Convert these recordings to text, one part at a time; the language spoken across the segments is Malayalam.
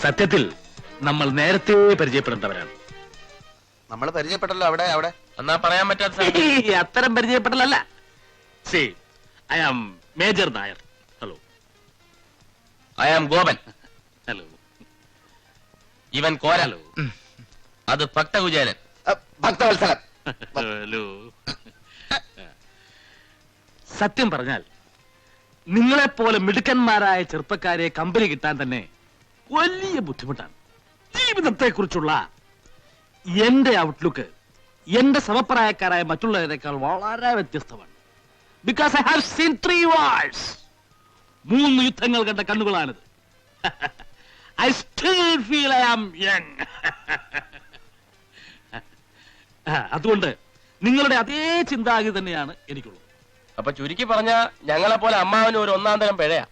സത്യത്തിൽ നമ്മൾ നേരത്തെ പരിചയപ്പെടേണ്ടവരാണ്. നമ്മൾ പരിചയപ്പെട്ടല്ലോ. അവിടെ അവിടെ എന്നാ പറയാൻ പറ്റാത്ത അത്തരം പരിചയപ്പെടലല്ല. See I am major Nair. Hello. I am Gopan. Hello. ഇവൻ കോരലോ. അത് ഭക്തകുചേലൻ. ഭക്തവത്സലം. ഹലോ. സത്യം പറഞ്ഞാൽ നിങ്ങളെപ്പോലെ മിടുക്കന്മാരായ ചെറുപ്പക്കാരെ കമ്പനി കിട്ടാൻ തന്നെ വലിയ ബുദ്ധിമുട്ടാണ്. ജീവിതത്തെക്കുറിച്ചുള്ള എന്റെ ഔട്ട്ലുക്ക് എന്റെ സമപ്രായക്കാരായ മറ്റുള്ളവരെക്കാൾ വളരെ വ്യത്യസ്തമാണ്. Because I have seen 3 wars. 3 യുദ്ധങ്ങൾ കണ്ട കണ്ണുകളാണിത്. I still feel I am young. അതുകൊണ്ട് നിങ്ങളുടെ അതേ ചിന്താഗതി തന്നെയാണ് എനിക്കുള്ളത്. അപ്പൊ ചുരുക്കി പറഞ്ഞ ഞങ്ങളെ പോലെ അമ്മാവന് ഒരു 1-ാം തരം പിഴയാ.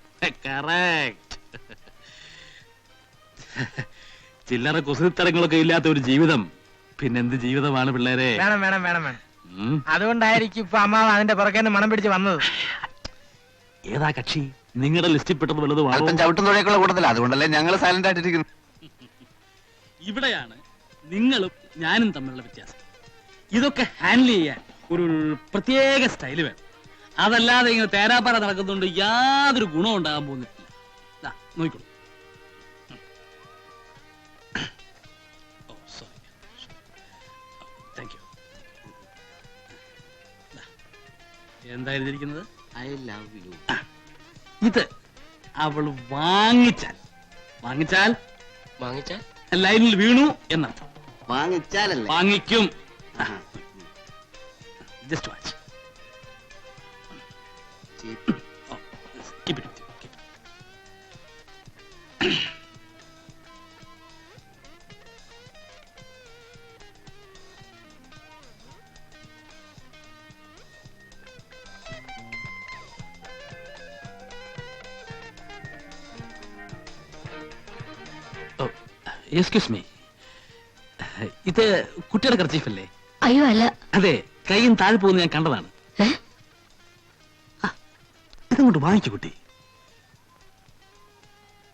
കറക്റ്റ്. ചില്ലറ കുസൃത്തരങ്ങളൊക്കെ ഇല്ലാത്ത ഒരു ജീവിതം പിന്നെന്ത് ജീവിതമാണ് പിള്ളേരെ? വേണം വേണം വേണം വേണം. അതുകൊണ്ടായിരിക്കും ഇപ്പൊ അമ്മാവ് അതിന്റെ പുറകെ മണം പിടിച്ച് വന്നത്. ഏതാ കക്ഷി? നിങ്ങളുടെ ലിസ്റ്റിൽ പെട്ടത് വല്ലതും അല്പം ചവിട്ടും തുഴയൊക്കെയുള്ള കൂട്ടത്തില്ല. അതുകൊണ്ടല്ലേ ഞങ്ങൾ സൈലന്റ് ആയിട്ടിരിക്കുന്നു. ഇവിടെയാണ് നിങ്ങളും ഞാനും തമ്മിലുള്ള വ്യത്യാസം. ഇതൊക്കെ ഹാൻഡിൽ ചെയ്യാൻ ഒരു പ്രത്യേക സ്റ്റൈല് വേണം. അതല്ലാതെ ഇങ്ങനെ തേരാപ്പാറ നടക്കുന്നുണ്ട് യാതൊരു ഗുണം ഉണ്ടാകാൻ പോകുന്നില്ല. നോക്കിക്കോളൂ. എന്താ എഴുതിയിരിക്കുന്നത്? I love you. ഇത് അവള് വാങ്ങിച്ചാൽ വാങ്ങിച്ചാൽ വാങ്ങിച്ചാൽ ലൈനിൽ വീണു എന്നർത്ഥം. വാങ്ങിച്ചാലല്ലേ? വാങ്ങിക്കും. Just watch. Keep it. Excuse me, ഇത് കുട്ടിയുടെ കർച്ചീഫല്ലേ? അയ്യോ അല്ല. അതെ, കൈയും താഴെ പോകുന്ന ഞാൻ കണ്ടതാണ്. ഇതങ്ങോട്ട് വാങ്ങിച്ചു കുട്ടി.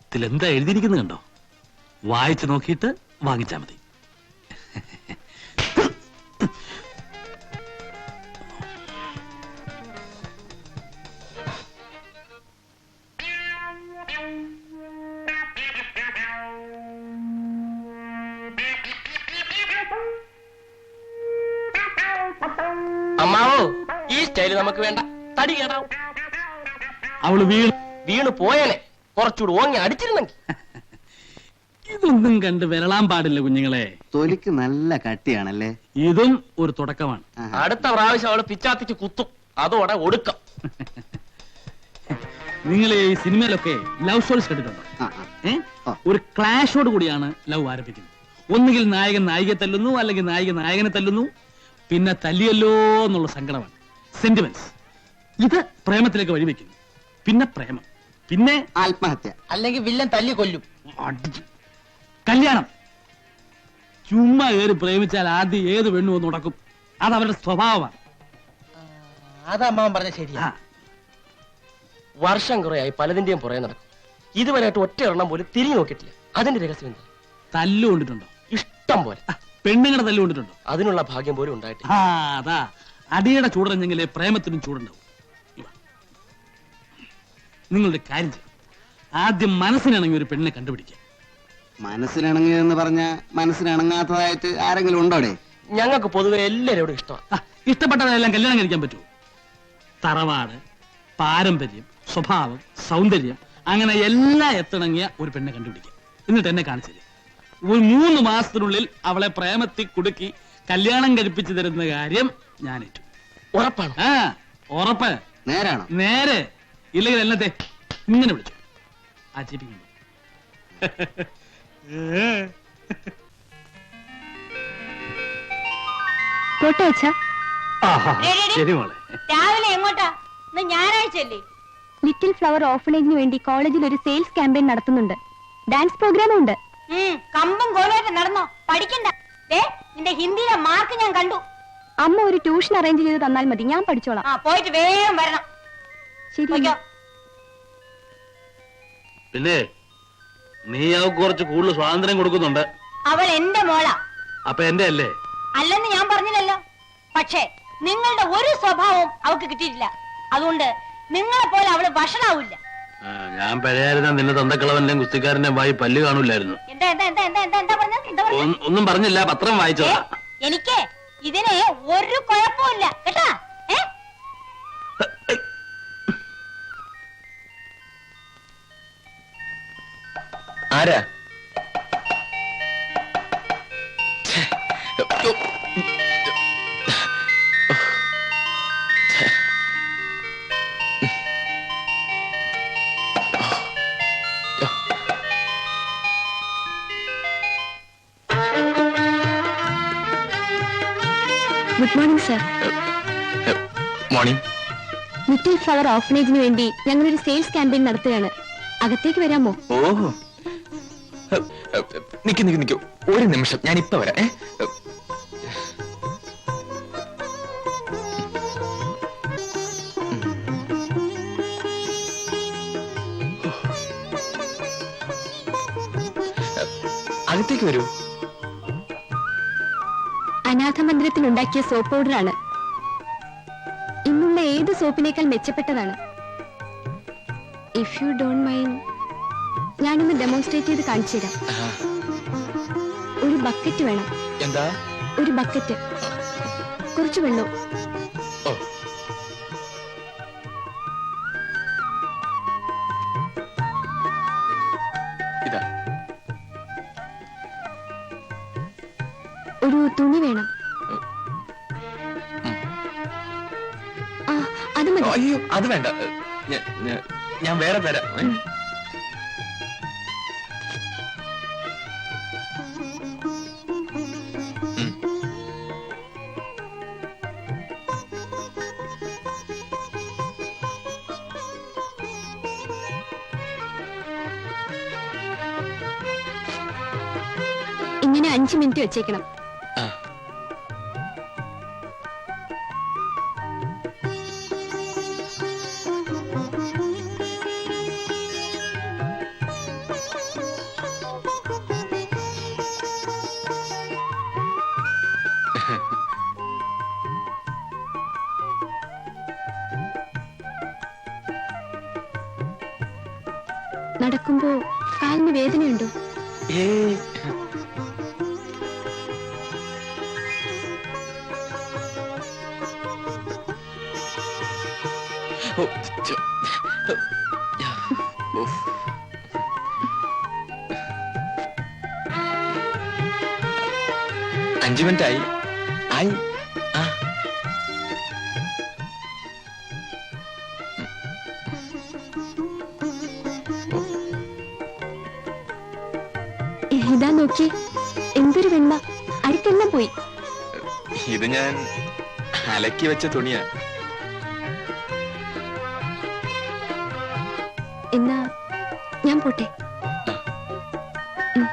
ഇതിലെന്താ എഴുതിയിരിക്കുന്നത് കണ്ടോ? വായിച്ചു നോക്കിയിട്ട് വാങ്ങിച്ചാ മതി. അമ്മാവോ, ഈ സ്റ്റൈല് നമുക്ക് വേണ്ട. തടി കേടാവും. അവള് വീണ് പോയനെ കുറച്ചുകൂടി ഓങ്ങി അടിച്ചിരുന്നെങ്കിൽ. ഇതൊന്നും കണ്ട് വിരളാൻ പാടില്ല കുഞ്ഞുങ്ങളെ. തൊലിക്ക് നല്ല കട്ടിയാണല്ലേ? ഇതും ഒരു തുടക്കമാണ്. അടുത്ത പ്രാവശ്യം അവള് പിച്ചാത്തിക്ക് കുത്തും. അതോടെ ഒടുക്കം. നിങ്ങൾ ഈ സിനിമയിലൊക്കെ ലവ് സ്റ്റോറീസ് കേട്ടിട്ടുണ്ടോ? ഒരു ക്ലാഷോട് കൂടിയാണ് ലവ് ആരംഭിക്കുന്നത്. ഒന്നുകിൽ നായകൻ നായികയെ തല്ലുന്നു, അല്ലെങ്കിൽ നായിക നായകനെ തല്ലുന്നു. പിന്നെ തല്ലിയല്ലോ എന്നുള്ള സങ്കടമാണ്, സെന്റിമെന്റ്സ്. ഇത് പ്രേമത്തിലേക്ക് വഴിവെക്കുന്നു. പിന്നെ പ്രേമം, പിന്നെ ആത്മഹത്യ, അല്ലെങ്കിൽ വില്ലൻ തല്ലി കൊല്ലും. കല്യാണം. ചുമ്മാ കയറി പ്രേമിച്ചാൽ ആദ്യം ഏത് പെണ്ണു ഒന്ന് ഉടക്കും. അത് അവരുടെ സ്വഭാവമാണ്. അത് അമ്മാവൻ പറഞ്ഞ ശരിയാ. വർഷം കുറയായി പലതിന്റെയും പുറകെ നടക്കും. ഇതുവരെയായിട്ട് ഒറ്റ എണ്ണം പോലും തിരിഞ്ഞു നോക്കിയിട്ടില്ല. അതിന്റെ രഹസ്യം എന്താ? തല്ലു കൊണ്ടിട്ടുണ്ടോ? ഇഷ്ടം പോലെ. പെണ്ണുങ്ങളുടെ തല്ലു കൊണ്ടിട്ടുണ്ടോ? അതിനുള്ള ഭാഗ്യം പോലും ഉണ്ടായിട്ടില്ല. അതാ അടിയുടെ ചൂടറിഞ്ഞെങ്കിലേ പ്രേമത്തിനും ചൂടുണ്ടാവും. നിങ്ങളുടെ കാര്യം ചെയ്യും, ആദ്യം മനസ്സിനിണങ്ങി ഒരു പെണ്ണിനെ കണ്ടുപിടിക്കുക. മനസ്സിനിണങ്ങിയെന്ന് പറഞ്ഞ മനസ്സിനിണങ്ങാത്തതായിട്ട് ആരെങ്കിലും ഉണ്ടോടെ? ഞങ്ങൾക്ക് പൊതുവെ എല്ലാവരോടും ഇഷ്ടമാണ്. ഇഷ്ടപ്പെട്ടതെല്ലാം കല്യാണം കഴിക്കാൻ പറ്റുമോ? തറവാട്, പാരമ്പര്യം, സ്വഭാവം, സൗന്ദര്യം, അങ്ങനെ എല്ലാം എത്തിണങ്ങിയ ഒരു പെണ്ണെ കണ്ടുപിടിക്കുക. എന്നിട്ട് എന്നെ കാണിച്ചില്ലേ, ഒരു 3 മാസത്തിനുള്ളിൽ അവളെ പ്രേമത്തിൽ കുടുക്കി കല്യാണം കഴിപ്പിച്ചു തരുന്ന കാര്യം ഞാൻ ഏറ്റു. ഉറപ്പാണ്? ഉറപ്പ്. നേരാണോ? നേരെ. ഇല്ലെങ്കിൽ എന്നത്തെ ഇങ്ങനെ വിളിച്ചു ആ ചീപ്പിക്കുന്നു. ശരി മോളെ. രാവിലെ എങ്ങോട്ടാ? ഞായറാഴ്ചയല്ലേ? ലിറ്റിൽ ഫ്ലവർ ഓർഫനേജിന് വേണ്ടി കോളേജിൽ ഒരു സെയിൽസ് ക്യാമ്പയിൻ നടത്തുന്നുണ്ട്. ഡാൻസ് പ്രോഗ്രാമും ഉണ്ട്. കമ്പും കോലായിട്ട് നടന്നോ? പഠിക്കണ്ട. നിന്റെ ഹിന്ദിയിലെ മാർക്ക് ഞാൻ കണ്ടു. അമ്മ ഒരു ട്യൂഷൻ അറേഞ്ച് ചെയ്ത് തന്നാൽ മതി, ഞാൻ പഠിച്ചോളാം. പോയിട്ട് വേഗം വരണം. ശരി. പിന്നെ നീ അവൾക്ക് കുറച്ച് കൂടുതൽ സ്വാതന്ത്ര്യം കൊടുക്കുന്നുണ്ട്. അവൾ എന്റെ മോളാ. അപ്പൊ എന്റെ അല്ലേ? അല്ലെന്ന് ഞാൻ പറഞ്ഞില്ലല്ലോ. പക്ഷേ നിങ്ങളുടെ ഒരു സ്വഭാവവും അവൾക്ക് കിട്ടിയിട്ടില്ല. അതുകൊണ്ട് നിങ്ങളെ പോലെ അവള് വഷളാവില്ല. ഞാൻ പഴയായിരുന്ന നിന്റെ തന്തക്കളവന്റെ കുസ്തിക്കാരന്റെ വായി പല്ല് കാണൂലായിരുന്നു. എന്താ എന്താ എന്താ എന്താ എന്താ എന്താ പറഞ്ഞത്? എന്താ പറഞ്ഞത്? ഒന്നും പറഞ്ഞില്ല, പത്രം വായിച്ചതാ. എനിക്ക് ഇതിന് ഒരു കുഴപ്പമില്ല കേട്ടാ. ആരാ? Good morning sir. Morning. Little flower ഓർഫനേജിന് വേണ്ടി ഞങ്ങളൊരു സെയിൽസ് ക്യാമ്പയിൻ നടത്തുകയാണ്. അകത്തേക്ക് വരാമോ? ഓഹോ, നിക്കൂ, ഒരു നിമിഷം, ഞാൻ ഇപ്പൊ വരാം. അകത്തേക്ക് വരൂ. അനാഥ മന്ദിരത്തിൽ ഉണ്ടാക്കിയ സോപ്പ് പൗഡറാണ്. ഇന്നുള്ള ഏത് സോപ്പിനേക്കാൾ മെച്ചപ്പെട്ടതാണ്. ഇഫ് യു ഡോണ്ട് മൈൻഡ്, ഞാനൊന്ന് ഡെമോൺസ്ട്രേറ്റ് ചെയ്ത് കാണിച്ചു തരാം. ഒരു ബക്കറ്റ് വേണം. എന്താ? ഒരു ബക്കറ്റ്, കുറച്ച് വെള്ളം. ഓ, ഇതാ. ഒരു തുണി വേണം. ആ, അത് മതി. അയ്യോ, അത് വേണ്ട. ഞാൻ വേറെ തരാം. ഇങ്ങനെ 5 മിനിറ്റ് വെച്ചേക്കണം. നടക്കുമ്പോ കാലിന് വേദനയുണ്ടോ? ഏയ്, ഓ, ഉഫ്. 5 മിനിറ്റ് ആയി. ആ, ഇതാ നോക്കി, എന്തൊരു വെണ്ണ, അഴുക്കെല്ലാം പോയി. ഇത് ഞാൻ അലക്കി വെച്ച തുണിയാ. എന്നാ ഞാൻ പോട്ടെ. ആ.